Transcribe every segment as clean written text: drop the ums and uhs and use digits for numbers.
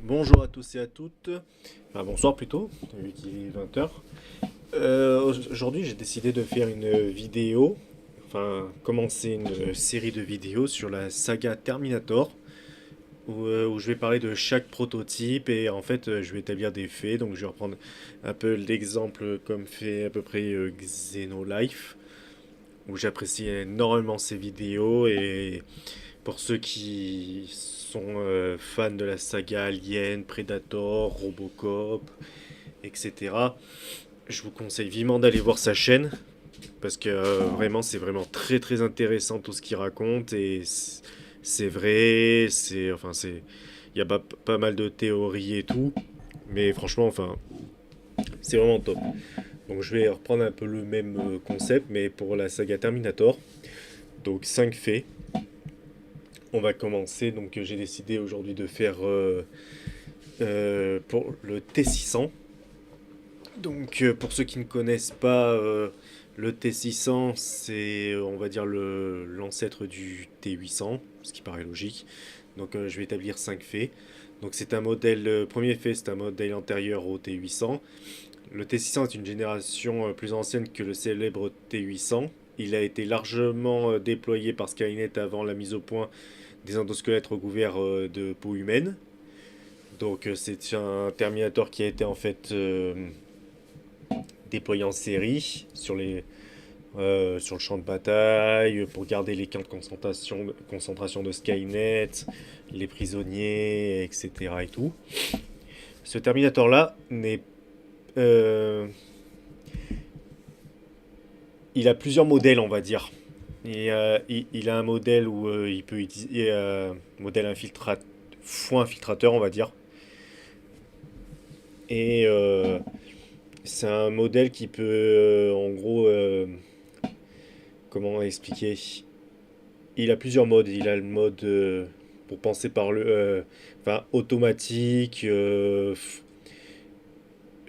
Bonjour à tous et à toutes, enfin bonsoir plutôt, vu qu'il est 20h. Aujourd'hui j'ai décidé de faire une vidéo, enfin commencer une série de vidéos sur la saga Terminator, où je vais parler de chaque prototype et en fait je vais établir des faits, donc je vais reprendre un peu l'exemple comme fait à peu près Xenolife, où j'apprécie énormément ces vidéos et pour ceux qui sont fans de la saga Alien, Predator, Robocop, etc., je vous conseille vivement d'aller voir sa chaîne parce que vraiment c'est vraiment très très intéressant tout ce qu'il raconte et c'est vrai, il y a pas mal de théories et tout, mais franchement enfin c'est vraiment top. Donc je vais reprendre un peu le même concept mais pour la saga Terminator. Donc 5 faits. On va commencer. Donc j'ai décidé aujourd'hui de faire pour le T600. Donc pour ceux qui ne connaissent pas, le T600 c'est on va dire l'ancêtre du T800, ce qui paraît logique. Donc je vais établir 5 faits. Donc c'est un modèle, le premier fait c'est un modèle antérieur au T800. Le T600 est une génération plus ancienne que le célèbre T800. Il a été largement déployé par Skynet avant la mise au point des endosquelettes recouverts de peau humaine. Donc c'est un Terminator qui a été en fait déployé en série sur le champ de bataille pour garder les camps de concentration de Skynet, les prisonniers, etc. et tout. Ce Terminator-là euh, il a plusieurs modèles, on va dire. Il a un modèle où il peut utiliser modèle faux infiltrateur, on va dire. Et c'est un modèle qui peut, en gros, comment expliquer? Il a plusieurs modes. Il a le mode pour penser par enfin, automatique,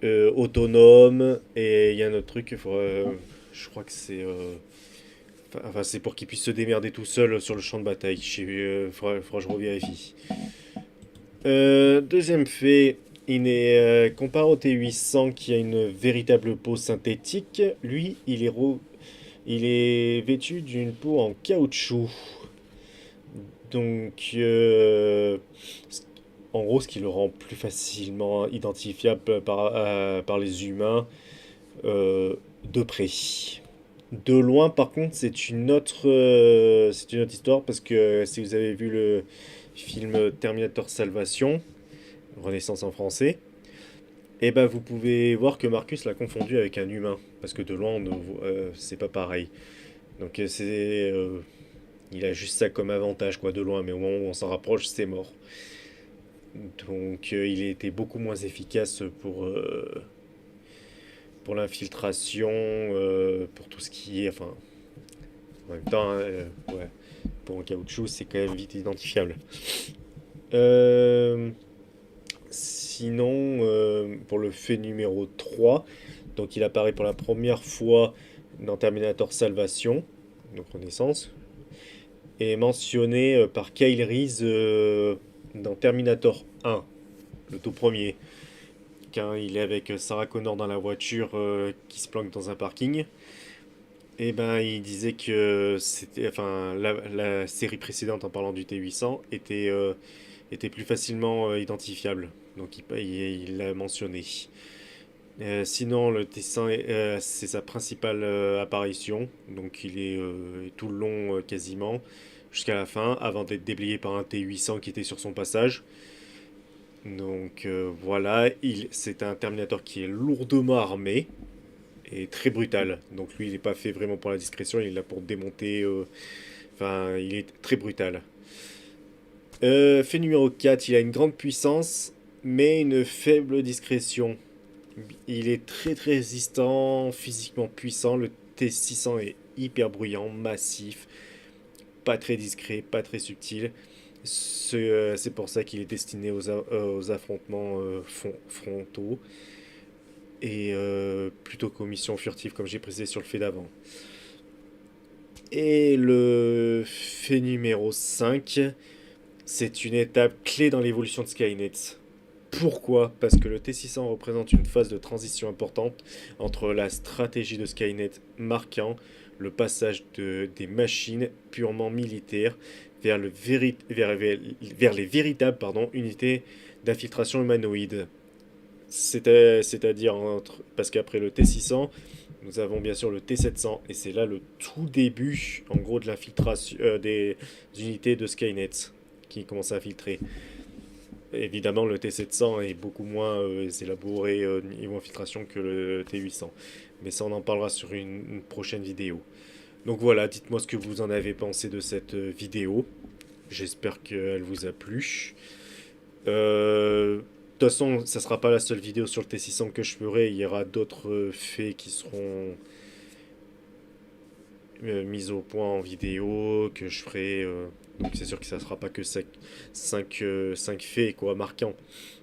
autonome, et il y a un autre truc. Je crois que c'est, enfin, c'est pour qu'il puisse se démerder tout seul sur le champ de bataille. Faudra que je revérifie. Deuxième fait, comparé au T800 qui a une véritable peau synthétique, lui, il est vêtu d'une peau en caoutchouc. Donc, en gros, ce qui le rend plus facilement identifiable par les humains euh, de près. De loin, par contre, c'est une autre histoire parce que si vous avez vu le film Terminator Salvation, Renaissance en français, et ben vous pouvez voir que Marcus l'a confondu avec un humain parce que de loin, c'est pas pareil. Donc il a juste ça comme avantage quoi de loin, mais au moment où on s'en rapproche, c'est mort. Donc il était beaucoup moins efficace pour l'infiltration, pour tout ce qui est, enfin, en même temps, hein, ouais, pour un caoutchouc, c'est quand même vite identifiable. Euh, Sinon, pour le fait numéro 3, donc il apparaît pour la première fois dans Terminator Salvation, donc Renaissance, et mentionné par Kyle Reese dans Terminator 1, le tout premier, quand il est avec Sarah Connor dans la voiture qui se planque dans un parking. Et ben, il disait que c'était, enfin, la série précédente en parlant du T800 était plus facilement identifiable. Donc il l'a mentionné. Sinon, le T100, c'est sa principale apparition. Donc il est tout le long quasiment, jusqu'à la fin, avant d'être déblayé par un T800 qui était sur son passage. Donc voilà, c'est un Terminator qui est lourdement armé et très brutal. Donc lui, il n'est pas fait vraiment pour la discrétion, il est là pour démonter. Enfin, il est très brutal. Fait numéro 4, il a une grande puissance, mais une faible discrétion. Il est très très résistant, physiquement puissant. Le T600 est hyper bruyant, massif, pas très discret, pas très subtil. C'est pour ça qu'il est destiné aux affrontements frontaux et plutôt qu'aux missions furtives comme j'ai précisé sur le fait d'avant. Et le fait numéro 5, c'est une étape clé dans l'évolution de Skynet. Pourquoi? Parce que le T600 représente une phase de transition importante entre la stratégie de Skynet, marquant le passage des machines purement militaires vers, vers les véritables unités d'infiltration humanoïde. C'est-à-dire parce qu'après le T600, nous avons bien sûr le T700 et c'est là le tout début en gros de l'infiltration des unités de Skynet qui commencent à infiltrer. Évidemment, le T700 est beaucoup moins élaboré niveau infiltration que le T800. Mais ça, on en parlera sur une prochaine vidéo. Donc voilà, dites-moi ce que vous en avez pensé de cette vidéo. J'espère qu'elle vous a plu. De toute façon, ça sera pas la seule vidéo sur le T600 que je ferai. Il y aura d'autres faits qui seront mis au point en vidéo que je ferai. Donc c'est sûr que ça sera pas que 5 faits quoi, marquants,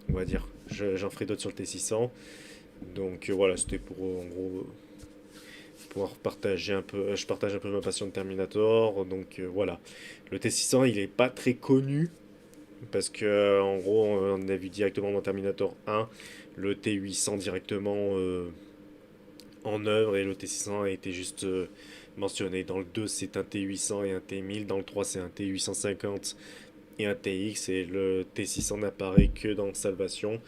on va dire. J'en ferai d'autres sur le T600. Donc voilà, c'était pour en gros pouvoir partager un peu. Je partage un peu ma passion de Terminator. Donc voilà. Le T600 il est pas très connu. Parce que en gros on a vu directement dans Terminator 1 le T800 directement en œuvre et le T600 a été juste mentionné. Dans le 2 c'est un T800 et un T1000, dans le 3 c'est un T850 et un TX et le T600 n'apparaît que dans Salvation.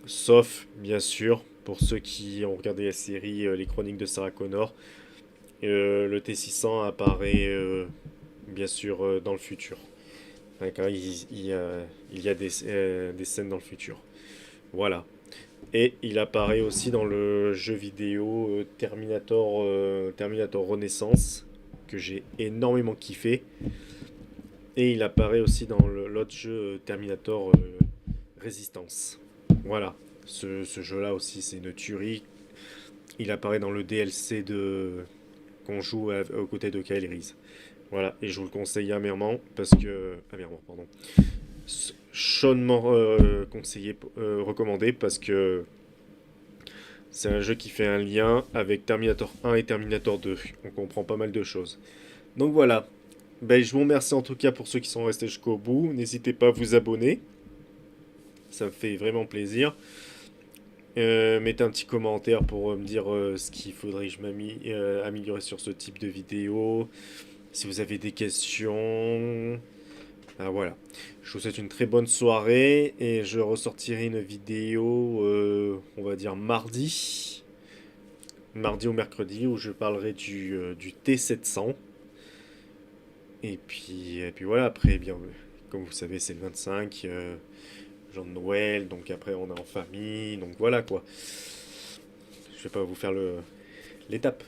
Sauf bien sûr pour ceux qui ont regardé la série Les Chroniques de Sarah Connor, le T600 apparaît bien sûr dans le futur. D'accord, il y a des scènes dans le futur. Voilà. Et il apparaît aussi dans le jeu vidéo Terminator Renaissance, que j'ai énormément kiffé. Et il apparaît aussi dans l'autre jeu Terminator Resistance. Voilà. Ce jeu-là aussi, c'est une tuerie. Il apparaît dans le DLC qu'on joue aux côtés de Kyle Reese. Voilà, et je vous le conseille amèrement parce que. Amèrement, pardon. Chaudement conseillé, recommandé parce que c'est un jeu qui fait un lien avec Terminator 1 et Terminator 2. On comprend pas mal de choses. Donc voilà. Ben, je vous remercie en tout cas pour ceux qui sont restés jusqu'au bout. N'hésitez pas à vous abonner. Ça me fait vraiment plaisir. Mettez un petit commentaire pour me dire ce qu'il faudrait que je m'améliore sur ce type de vidéo. Si vous avez des questions. Ah, voilà. Je vous souhaite une très bonne soirée et je ressortirai une vidéo, on va dire mardi. Mardi ou mercredi où je parlerai du T700. Et puis voilà, après, bien, comme vous savez, c'est le 25, jour de Noël, donc après on est en famille, donc voilà quoi. Je vais pas vous faire l'étape.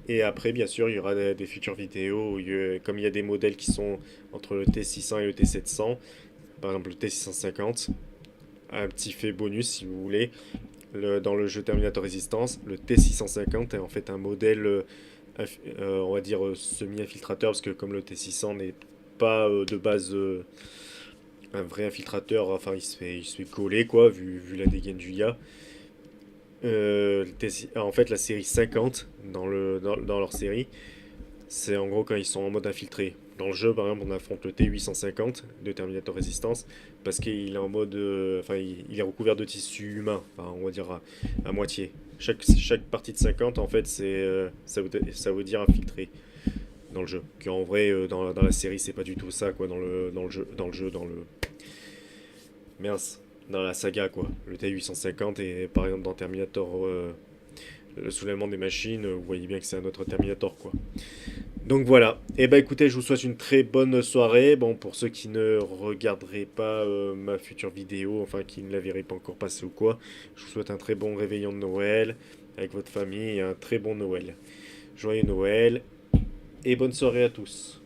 Et après, bien sûr, il y aura des futures vidéos, comme il y a des modèles qui sont entre le T600 et le T700, par exemple le T650, un petit fait bonus si vous voulez, dans le jeu Terminator Resistance, le T650 est en fait un modèle, on va dire, semi-infiltrateur, parce que comme le T600 n'est pas de base un vrai infiltrateur, enfin il se fait coller quoi, vu la dégaine du gars. En fait, la série 50 dans leur série, c'est en gros quand ils sont en mode infiltré. Dans le jeu, par exemple, on affronte le T850 de Terminator Resistance parce qu'il est en mode. Enfin, il est recouvert de tissu humain, enfin, on va dire à moitié. Chaque partie de 50, en fait, ça veut dire infiltré dans le jeu. En vrai, dans la série, c'est pas du tout ça, quoi, dans le. Mince, dans la saga, quoi. Le T850 et par exemple dans Terminator, le soulèvement des machines, vous voyez bien que c'est un autre Terminator, quoi. Donc voilà. Et bah écoutez, je vous souhaite une très bonne soirée. Bon, pour ceux qui ne regarderaient pas ma future vidéo, enfin qui ne la verraient pas encore passer ou quoi, je vous souhaite un très bon réveillon de Noël avec votre famille et un très bon Noël. Joyeux Noël et bonne soirée à tous.